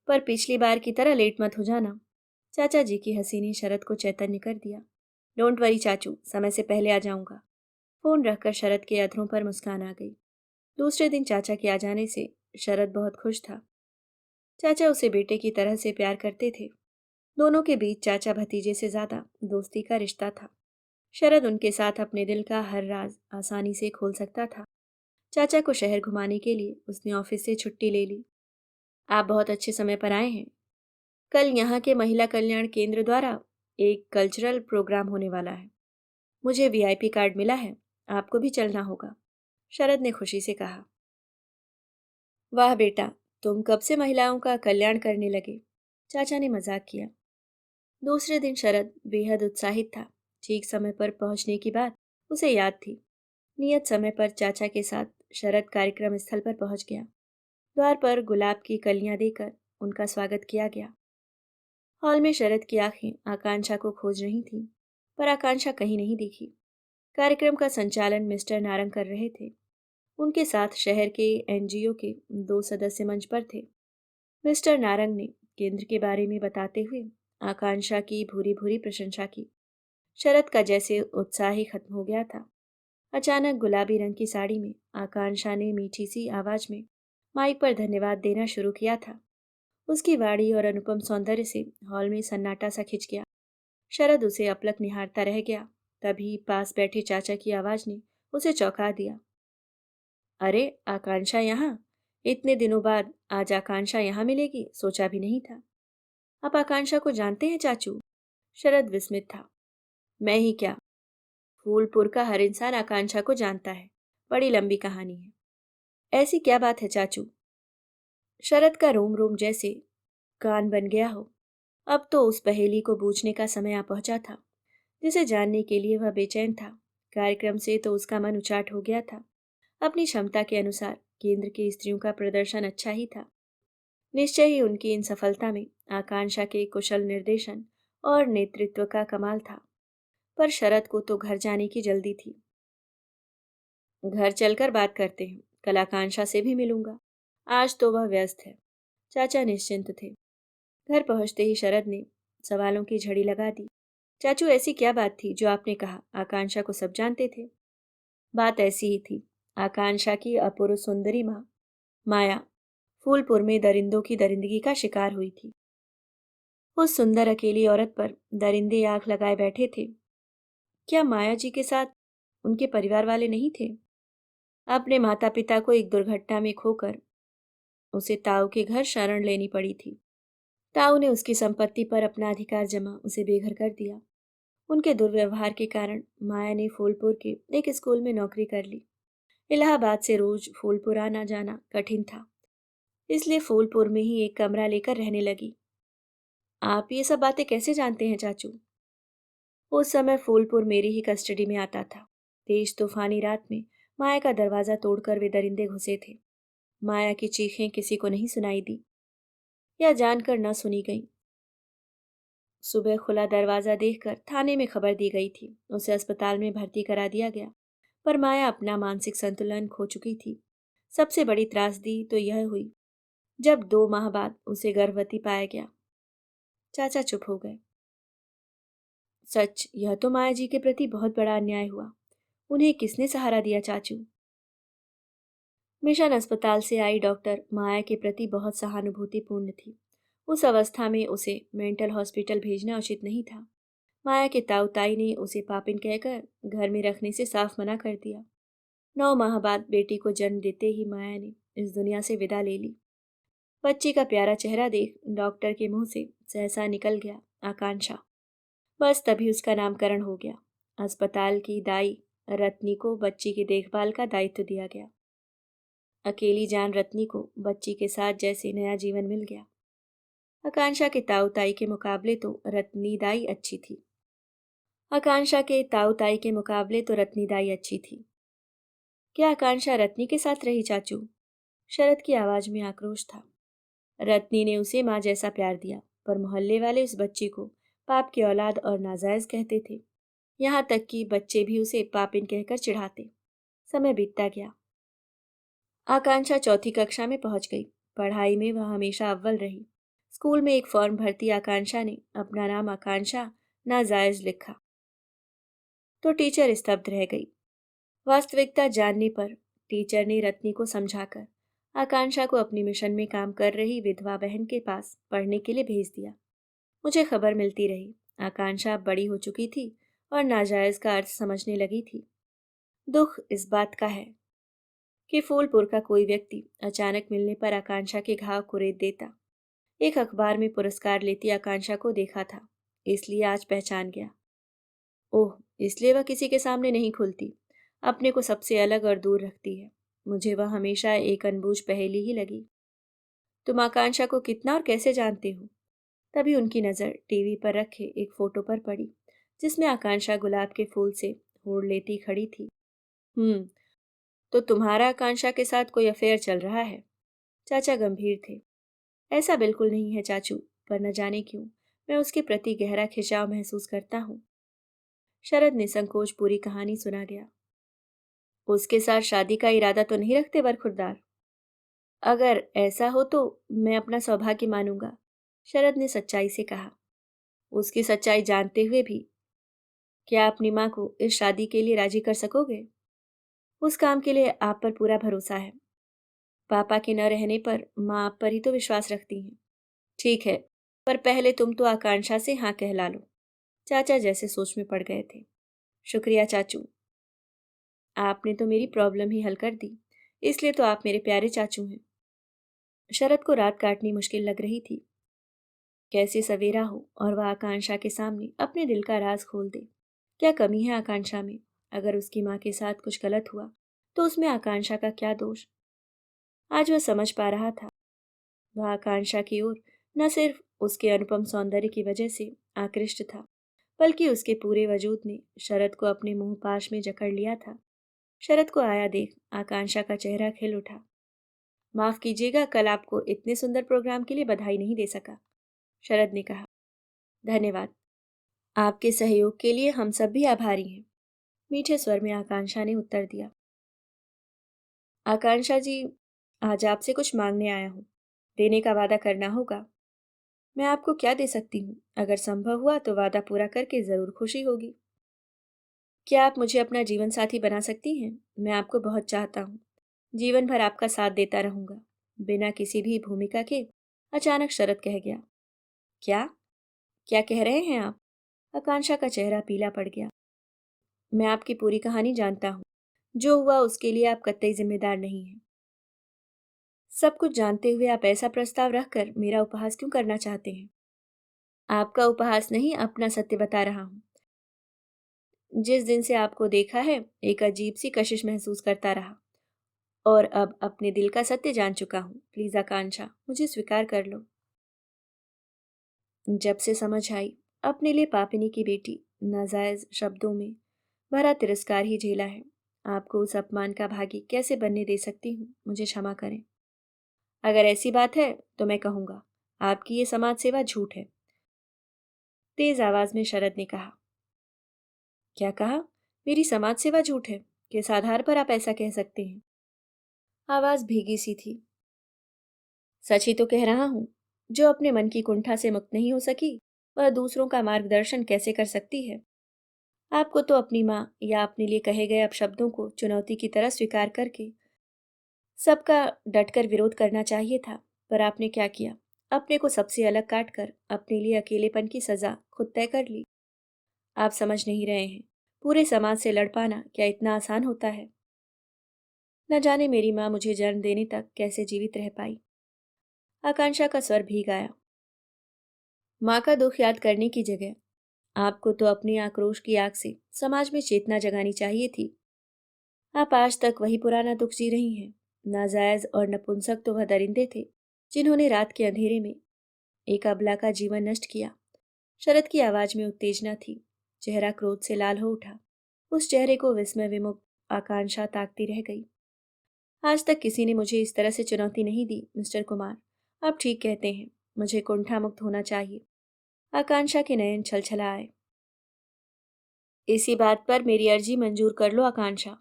पर पिछली बार की तरह लेट मत हो जाना। चाचा जी की हंसी ने शरद को चैतन्य कर दिया। डोंट वरी चाचू, समय से पहले आ जाऊंगा। फोन रखकर शरद के अधरों पर मुस्कान आ गई। दूसरे दिन चाचा के आ जाने से शरद बहुत खुश था। चाचा उसे बेटे की तरह से प्यार करते थे। दोनों के बीच चाचा भतीजे से ज्यादा दोस्ती का रिश्ता था। शरद उनके साथ अपने दिल का हर राज आसानी से खोल सकता था। चाचा को शहर घुमाने के लिए उसने ऑफिस से छुट्टी ले ली। आप बहुत अच्छे समय पर आए हैं। कल यहाँ के महिला कल्याण केंद्र द्वारा एक कल्चरल प्रोग्राम होने वाला है। मुझे वीआईपी कार्ड मिला है। आपको भी चलना होगा, शरद ने खुशी से कहा। वाह बेटा, तुम कब से महिलाओं का कल्याण करने लगे? चाचा ने मजाक किया। दूसरे दिन शरद बेहद उत्साहित था। ठीक समय पर पहुंचने की बात उसे याद थी। नियत समय पर चाचा के साथ शरद कार्यक्रम स्थल पर पहुंच गया। द्वार पर गुलाब की कलियां देकर उनका स्वागत किया गया। हॉल में शरद की आंखें आकांक्षा को खोज रही थीं, पर आकांक्षा कहीं नहीं दिखी। कार्यक्रम का संचालन मिस्टर नारंग कर रहे थे। उनके साथ शहर के एनजीओ के 2 सदस्य मंच पर थे। मिस्टर नारंग ने केंद्र के बारे में बताते हुए आकांक्षा की भूरी भूरी प्रशंसा की। शरद का जैसे उत्साह ही खत्म हो गया था। अचानक गुलाबी रंग की साड़ी में आकांक्षा ने मीठी सी आवाज में माइक पर धन्यवाद देना शुरू किया था। उसकी वाणी और अनुपम सौंदर्य से हॉल में सन्नाटा सा खिंच गया। शरद उसे अपलक निहारता रह गया। तभी पास बैठे चाचा की आवाज ने उसे चौंका दिया। अरे आकांक्षा यहाँ? इतने दिनों बाद आज आकांक्षा यहाँ मिलेगी, सोचा भी नहीं था। आप आकांक्षा को जानते हैं चाचू? शरद विस्मित था। मैं ही क्या, फूलपुर का हर इंसान आकांक्षा को जानता है। बड़ी लंबी कहानी है। ऐसी क्या बात है चाचू? शरद का रोम रोम जैसे कान बन गया हो। अब तो उस पहेली को बूझने का समय आ पहुंचा था, जिसे जानने के लिए वह बेचैन था। कार्यक्रम से तो उसका मन उचाट हो गया था। अपनी क्षमता के अनुसार केंद्र की स्त्रियों का प्रदर्शन अच्छा ही था। निश्चय ही उनकी इन सफलता में आकांक्षा के कुशल निर्देशन और नेतृत्व का कमाल था। पर शरद को तो घर जाने की जल्दी थी। घर चलकर बात करते हैं, कल आकांक्षा से भी मिलूंगा। आज तो वह व्यस्त है। चाचा निश्चिंत थे। घर पहुंचते ही शरद ने सवालों की झड़ी लगा दी। चाचू, ऐसी क्या बात थी जो आपने कहा आकांक्षा को सब जानते थे? बात ऐसी ही थी। आकांक्षा की अपूर्व सुंदरी माँ माया फूलपुर में दरिंदों की दरिंदगी का शिकार हुई थी। उस सुंदर अकेली औरत पर दरिंदे आंख लगाए बैठे थे। क्या माया जी के साथ उनके परिवार वाले नहीं थे? अपने माता पिता को एक दुर्घटना में खोकर उसे ताऊ के घर शरण लेनी पड़ी थी। ताऊ ने उसकी संपत्ति पर अपना अधिकार जमा उसे बेघर कर दिया। उनके दुर्व्यवहार के कारण माया ने फूलपुर के एक स्कूल में नौकरी कर ली। इलाहाबाद से रोज फूलपुर आना जाना कठिन था, इसलिए फूलपुर में ही एक कमरा लेकर रहने लगी। आप ये सब बातें कैसे जानते हैं चाचू? उस समय फूलपुर मेरी ही कस्टडी में आता था। तेज तूफानी रात में माया का दरवाजा तोड़कर वे दरिंदे घुसे थे। माया की चीखें किसी को नहीं सुनाई दी या जानकर न सुनी गईं। सुबह खुला दरवाजा देखकर थाने में खबर दी गई थी। उसे अस्पताल में भर्ती करा दिया गया। पर माया अपना मानसिक संतुलन खो चुकी थी। सबसे बड़ी त्रासदी तो यह हुई जब 2 माह बाद उसे गर्भवती पाया गया। चाचा चुप हो गए। सच, यह तो माया जी के प्रति बहुत बड़ा अन्याय हुआ। उन्हें किसने सहारा दिया चाचू? मिशन अस्पताल से आई डॉक्टर माया के प्रति बहुत सहानुभूतिपूर्ण थी। उस अवस्था में उसे मेंटल हॉस्पिटल भेजना उचित नहीं था। माया के ताऊ ताई ने उसे पापिन कहकर घर में रखने से साफ मना कर दिया। 9 माह बाद बेटी को जन्म देते ही माया ने इस दुनिया से विदा ले ली। बच्ची का प्यारा चेहरा देख डॉक्टर के मुंह से सहसा निकल गया, आकांक्षा। बस तभी उसका नामकरण हो गया। अस्पताल की दाई रत्नी को बच्ची की देखभाल का दायित्व दिया गया। अकेली जान रत्नी को बच्ची के साथ जैसे नया जीवन मिल गया। आकांक्षा के ताऊ ताई के मुकाबले तो रत्नी दाई अच्छी थी। आकांक्षा के ताऊ ताई के मुकाबले तो रत्नी दाई अच्छी थी। क्या आकांक्षा रत्नी के साथ रही चाचू? शरद की आवाज में आक्रोश था। रत्नी ने उसे माँ जैसा प्यार दिया, पर मोहल्ले वाले उस बच्ची को पाप की औलाद और नाजायज कहते थे। यहाँ तक कि बच्चे भी उसे पापिन कहकर चिढ़ाते। समय बीतता गया। आकांक्षा चौथी कक्षा में पहुंच गई। पढ़ाई में वह हमेशा अव्वल रही। स्कूल में एक फॉर्म भरती आकांक्षा ने अपना नाम आकांक्षा नाजायज लिखा तो टीचर स्तब्ध रह गई। वास्तविकता जानने पर टीचर ने रत्नी को समझाकर आकांक्षा को अपनी मिशन में काम कर रही विधवा बहन के पास पढ़ने के लिए भेज दिया। मुझे खबर मिलती रही। आकांक्षा बड़ी हो चुकी थी और नाजायज का अर्थ समझने लगी थी। दुख इस बात का है कि फूलपुर का कोई व्यक्ति अचानक मिलने पर आकांक्षा के घाव को रेत देता। एक अखबार में पुरस्कार लेती आकांक्षा को देखा था, इसलिए आज पहचान गया। ओह, इसलिए वह किसी के सामने नहीं खुलती, अपने को सबसे अलग और दूर रखती है। मुझे वह हमेशा एक अनबूझ पहेली ही लगी। तुम आकांक्षा को कितना और कैसे जानते हो? तभी उनकी नज़र टीवी पर रखे एक फोटो पर पड़ी, जिसमें आकांक्षा गुलाब के फूल से होड़ लेती खड़ी थी। हम्म, तो तुम्हारा आकांक्षा के साथ कोई अफेयर चल रहा है? चाचा गंभीर थे। ऐसा बिल्कुल नहीं है चाचू, पर न जाने क्यों मैं उसके प्रति गहरा खिंचाव महसूस करता हूँ। शरद निसंकोच पूरी कहानी सुना गया। उसके साथ शादी का इरादा तो नहीं रखते बरखुरदार? अगर ऐसा हो तो मैं अपना सौभाग्य मानूंगा, शरद ने सच्चाई से कहा। उसकी सच्चाई जानते हुए भी क्या अपनी माँ को इस शादी के लिए राजी कर सकोगे? उस काम के लिए आप पर पूरा भरोसा है। पापा के न रहने पर माँ आप पर ही तो विश्वास रखती हैं। ठीक है, पर पहले तुम तो आकांक्षा से हाँ कहला लो। चाचा जैसे सोच में पड़ गए थे। शुक्रिया चाचू, आपने तो मेरी प्रॉब्लम ही हल कर दी, इसलिए तो आप मेरे प्यारे चाचू हैं। शरद को रात काटनी मुश्किल लग रही थी। कैसे सवेरा हो और वह आकांक्षा के सामने अपने दिल का राज खोल दे। क्या कमी है आकांक्षा में? अगर उसकी माँ के साथ कुछ गलत हुआ तो उसमें आकांक्षा का क्या दोष? आज वह समझ पा रहा था। वह आकांक्षा की ओर न सिर्फ उसके अनुपम सौंदर्य की वजह से आकृष्ट था, बल्कि उसके पूरे वजूद ने शरद को अपने मुंह पाश में जकड़ लिया था। शरद को आया देख आकांक्षा का चेहरा खिल उठा। माफ कीजिएगा, कल आपको इतने सुंदर प्रोग्राम के लिए बधाई नहीं दे सका, शरद ने कहा। धन्यवाद, आपके सहयोग के लिए हम सब भी आभारी हैं, मीठे स्वर में आकांक्षा ने उत्तर दिया। आकांक्षा जी, आज आपसे कुछ मांगने आया हूँ। देने का वादा करना होगा। मैं आपको क्या दे सकती हूँ? अगर संभव हुआ तो वादा पूरा करके जरूर खुशी होगी। क्या आप मुझे अपना जीवन साथी बना सकती हैं? मैं आपको बहुत चाहता हूँ। जीवन भर आपका साथ देता रहूंगा। बिना किसी भी भूमिका के अचानक शरद कह गया। क्या? क्या कह रहे हैं आप? आकांक्षा का चेहरा पीला पड़ गया। मैं आपकी पूरी कहानी जानता हूँ। जो हुआ उसके लिए आप कतई जिम्मेदार नहीं हैं। सब कुछ जानते हुए आप ऐसा प्रस्ताव रखकर मेरा उपहास क्यों करना चाहते हैं? आपका उपहास नहीं, अपना सत्य बता रहा हूँ। जिस दिन से आपको देखा है, एक अजीब सी कशिश महसूस करता रहा, और अब अपने दिल का सत्य जान चुका हूँ। प्लीज आकांक्षा, मुझे स्वीकार कर लो। जब से समझ आई, अपने लिए पापिनी की बेटी नाजायज शब्दों में भरा तिरस्कार ही झेला है। आपको उस अपमान का भागी कैसे बनने दे सकती हूँ? मुझे क्षमा करें। अगर ऐसी बात है तो मैं कहूंगा, आपकी ये समाज सेवा झूठ है, तेज आवाज में शरद ने कहा। क्या कहा? मेरी समाज सेवा झूठ है? किस आधार पर आप ऐसा कह सकते हैं? आवाज भीगी सी थी। सच ही तो कह रहा हूं। जो अपने मन की कुंठा से मुक्त नहीं हो सकी, वह दूसरों का मार्गदर्शन कैसे कर सकती है? आपको तो अपनी माँ या अपने लिए कहे गए अपशब्दों को चुनौती की तरह स्वीकार करके सबका डटकर विरोध करना चाहिए था। पर आपने क्या किया? अपने को सबसे अलग काट कर अपने लिए अकेलेपन की सजा खुद तय कर ली। आप समझ नहीं रहे हैं। पूरे समाज से लड़ पाना क्या इतना आसान होता है? न जाने मेरी माँ मुझे जन्म देने तक कैसे जीवित रह पाई। आकांक्षा का स्वर भीग आया। माँ का दुख याद करने की जगह आपको तो अपनी आक्रोश की आग से समाज में चेतना जगानी चाहिए थी। आप आज तक वही पुराना दुख जी रही हैं। नाजायज और नपुंसक तो वह दरिंदे थे जिन्होंने रात के अंधेरे में एक अबला का जीवन नष्ट किया। शरद की आवाज में उत्तेजना थी। चेहरा क्रोध से लाल हो उठा। उस चेहरे को विस्मय विमुक्त आकांक्षा ताकती रह गई। आज तक किसी ने मुझे इस तरह से चुनौती नहीं दी, मिस्टर कुमार। आप ठीक कहते हैं, मुझे कुंठा मुक्त होना चाहिए। आकांक्षा के नयन छलछला आए। इसी बात पर मेरी अर्जी मंजूर कर लो आकांक्षा।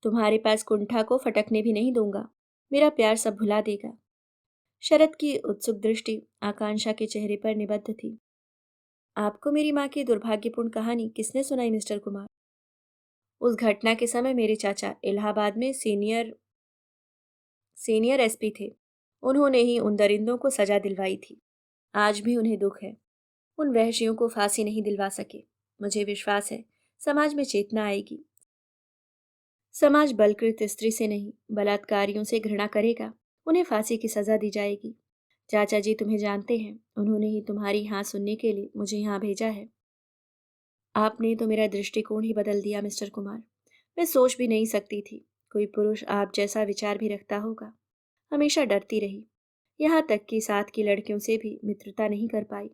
तुम्हारे पास कुंठा को फटकने भी नहीं दूंगा। मेरा प्यार सब भुला देगा। शरद की उत्सुक दृष्टि आकांक्षा के चेहरे पर निबद्ध थी। आपको मेरी माँ की दुर्भाग्यपूर्ण कहानी किसने सुनाई मिस्टर कुमार? उस घटना के समय मेरे चाचा इलाहाबाद में सीनियर सीनियर एसपी थे। उन्होंने ही उन दरिंदों को सजा दिलवाई थी। आज भी उन्हें दुख है। उन वहशियों को फांसी नहीं दिलवा सके। मुझे विश्वास है समाज में चेतना आएगी। समाज बलकृत स्त्री से नहीं, बलात्कारियों से घृणा करेगा। उन्हें फांसी की सजा दी जाएगी। चाचा जी तुम्हें जानते हैं, उन्होंने ही तुम्हारी हाँ सुनने के लिए मुझे यहाँ भेजा है। आपने तो मेरा दृष्टिकोण ही बदल दिया मिस्टर कुमार। मैं सोच भी नहीं सकती थी कोई पुरुष आप जैसा विचार भी रखता होगा। हमेशा डरती रही, यहाँ तक कि साथ की लड़कियों से भी मित्रता नहीं कर पाई।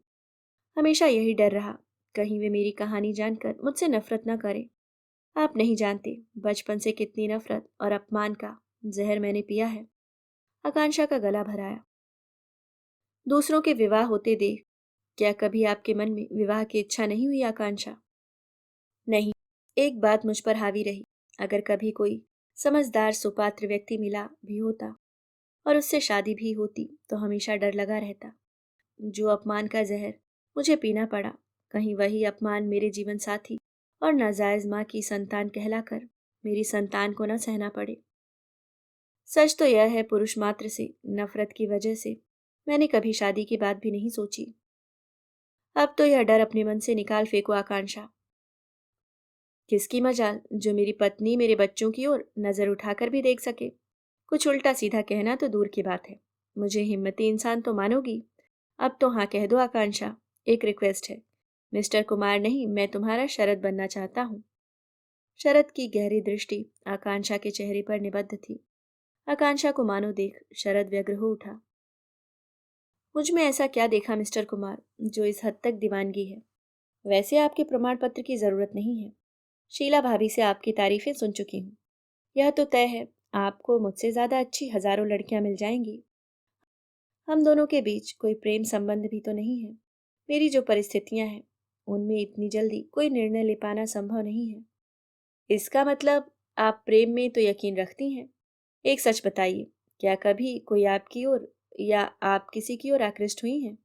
हमेशा यही डर रहा, कहीं वे मेरी कहानी जानकर मुझसे नफरत न करें। आप नहीं जानते बचपन से कितनी नफरत और अपमान का जहर मैंने पिया है। आकांक्षा का गला भराया। दूसरों के विवाह होते देख क्या कभी आपके मन में विवाह की इच्छा नहीं हुई आकांक्षा? नहीं, एक बात मुझ पर हावी रही। अगर कभी कोई समझदार सुपात्र व्यक्ति मिला भी होता और उससे शादी भी होती तो हमेशा डर लगा रहता। जो अपमान का जहर मुझे पीना पड़ा, कहीं वही अपमान मेरे जीवन साथी और नाजायज माँ की संतान कहलाकर मेरी संतान को न सहना पड़े। सच तो यह है पुरुष मात्र से नफरत की वजह से मैंने कभी शादी की बात भी नहीं सोची। अब तो यह डर अपने मन से निकाल फेंको आकांक्षा। किसकी मजाल जो मेरी पत्नी मेरे बच्चों की ओर नजर उठाकर भी देख सके। कुछ उल्टा सीधा कहना तो दूर की बात है, मुझे हिम्मती इंसान तो मानोगी? अब तो हाँ कह दो आकांक्षा। एक रिक्वेस्ट है, मिस्टर कुमार नहीं, मैं तुम्हारा शरद बनना चाहता हूँ। शरद की गहरी दृष्टि आकांक्षा के चेहरे पर निबद्ध थी। आकांक्षा को मानो देख शरद व्यग्र हो उठा। मुझ में ऐसा क्या देखा मिस्टर कुमार जो इस हद तक दीवानगी है? वैसे आपके प्रमाण पत्र की जरूरत नहीं है। शीला भाभी से आपकी तारीफें सुन चुकी हूँ। यह तो तय है, आपको मुझसे ज्यादा अच्छी हजारों लड़कियां मिल जाएंगी। हम दोनों के बीच कोई प्रेम संबंध भी तो नहीं है। मेरी जो परिस्थितियां हैं उनमें इतनी जल्दी कोई निर्णय ले पाना संभव नहीं है। इसका मतलब आप प्रेम में तो यकीन रखती हैं। एक सच बताइए, क्या कभी कोई आपकी ओर या आप किसी की ओर आकृष्ट हुई हैं?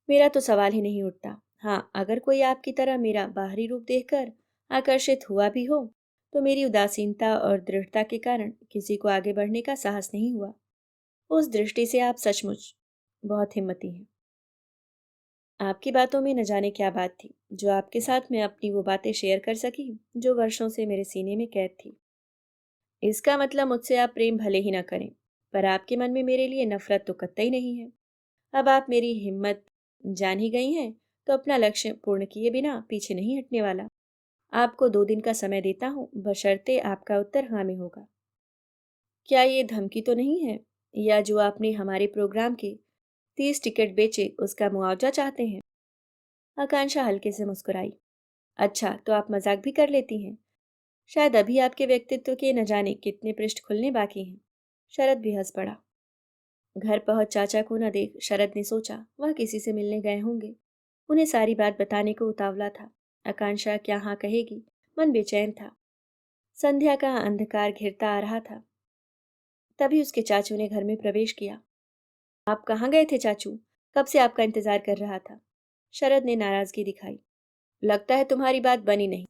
मेरा तो सवाल ही नहीं उठता। हाँ, अगर कोई आपकी तरह मेरा बाहरी रूप देखकर आकर्षित हुआ भी हो तो मेरी उदासीनता और दृढ़ता के कारण किसी को आगे बढ़ने का साहस नहीं हुआ। उस दृष्टि से आप सचमुच बहुत हिम्मती हैं। आपकी बातों में न जाने क्या बात थी जो आपके साथ मैं अपनी वो बातें शेयर कर सकी जो वर्षों से मेरे सीने में कैद थी। इसका मतलब मुझसे आप प्रेम भले ही ना करें, पर आपके मन में मेरे लिए नफरत तो कतई नहीं है। अब आप मेरी हिम्मत जान ही गई हैं, तो अपना लक्ष्य पूर्ण किए बिना पीछे नहीं हटने वाला। आपको 2 दिन का समय देता हूँ, बशर्ते आपका उत्तर हाँ में होगा। क्या ये धमकी तो नहीं है, या जो आपने हमारे प्रोग्राम के 30 टिकट बेचे उसका मुआवजा चाहते हैं? आकांक्षा हल्के से मुस्कुराई। अच्छा, तो आप मजाक भी कर लेती हैं। शायद अभी आपके व्यक्तित्व के न जाने कितने पृष्ठ खुलने बाकी हैं। शरद भी हंस पड़ा। घर पहुंच चाचा को न देख शरद ने सोचा वह किसी से मिलने गए होंगे। उन्हें सारी बात बताने को उतावला था। आकांक्षा क्या हाँ कहेगी, मन बेचैन था। संध्या का अंधकार घिरता आ रहा था। तभी उसके चाचू ने घर में प्रवेश किया। आप कहाँ गए थे चाचू? कब से आपका इंतजार कर रहा था। शरद ने नाराजगी दिखाई। लगता है तुम्हारी बात बनी नहीं,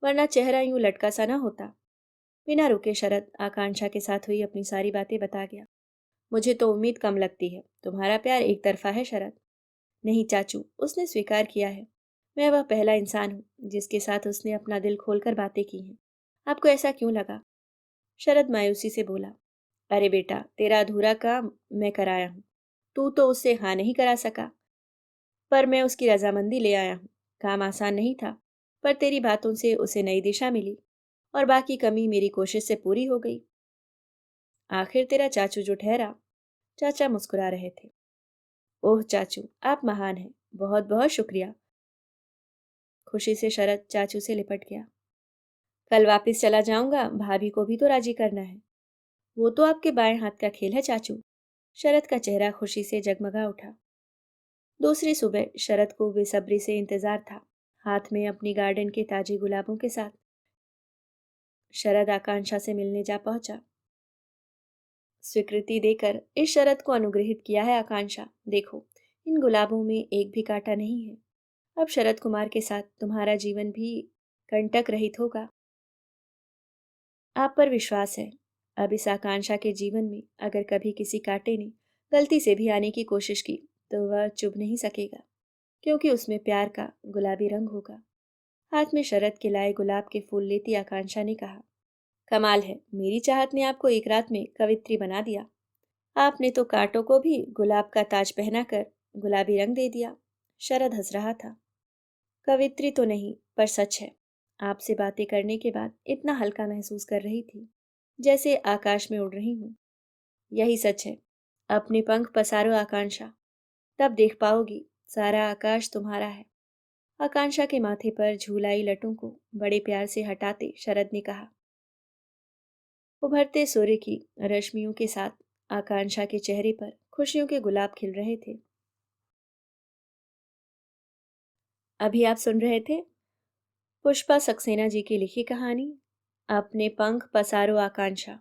वरना चेहरा यूं लटका सा ना होता। बिना रुके शरद आकांक्षा के साथ हुई अपनी सारी बातें बता गया। मुझे तो उम्मीद कम लगती है, तुम्हारा प्यार एक तरफा है शरद। नहीं चाचू, उसने स्वीकार किया है। मैं वह पहला इंसान हूँ जिसके साथ उसने अपना दिल खोलकर बातें की हैं। आपको ऐसा क्यों लगा? शरद मायूसी से बोला। अरे बेटा, तेरा अधूरा काम मैं कराया हूँ। तू तो उससे हाँ नहीं करा सका, पर मैं उसकी रजामंदी ले आया हूँ। काम आसान नहीं था, पर तेरी बातों से उसे नई दिशा मिली और बाकी कमी मेरी कोशिश से पूरी हो गई। आखिर तेरा चाचू जो ठहरा। चाचा मुस्कुरा रहे थे। ओह चाचू, आप महान हैं। बहुत बहुत शुक्रिया। खुशी से शरद चाचू से लिपट गया। कल वापस चला जाऊंगा, भाभी को भी तो राजी करना है। वो तो आपके बाएं हाथ का खेल है चाचू। शरद का चेहरा खुशी से जगमगा उठा। दूसरी सुबह शरद को बेसब्री से इंतजार था, हाथ में अपनी गार्डन के ताजे गुलाबों के साथ। शरद आकांक्षा से मिलने जा पहुंचा। स्वीकृति देकर इस शरद को अनुग्रहित किया है आकांक्षा। देखो, इन गुलाबों में एक भी कांटा नहीं है। अब शरद कुमार के साथ तुम्हारा जीवन भी कंटक रहित होगा। आप पर विश्वास है। अब इस आकांक्षा के जीवन में अगर कभी किसी कांटे ने गलती से भी आने की कोशिश की तो वह चुभ नहीं सकेगा, क्योंकि उसमें प्यार का गुलाबी रंग होगा। हाथ में शरद के लाए गुलाब के फूल लेती आकांक्षा ने कहा। कमाल है, मेरी चाहत ने आपको एक रात में कवित्री बना दिया। आपने तो कांटों को भी गुलाब का ताज पहनाकर गुलाबी रंग दे दिया। शरद हंस रहा था। कवित्री तो नहीं, पर सच है। आपसे बातें करने के बाद इतना हल्का महसूस कर रही थी, जैसे आकाश में उड़ रही हूँ। यही सच है। अपने पंख पसारो आकांक्षा, तब देख पाओगी सारा आकाश तुम्हारा है। आकांक्षा के माथे पर झूलाई लटों को बड़े प्यार से हटाते शरद ने कहा। उभरते सूर्य की रश्मियों के साथ आकांक्षा के चेहरे पर खुशियों के गुलाब खिल रहे थे। अभी आप सुन रहे थे पुष्पा सक्सेना जी की लिखी कहानी अपने पंख पसारो आकांक्षा।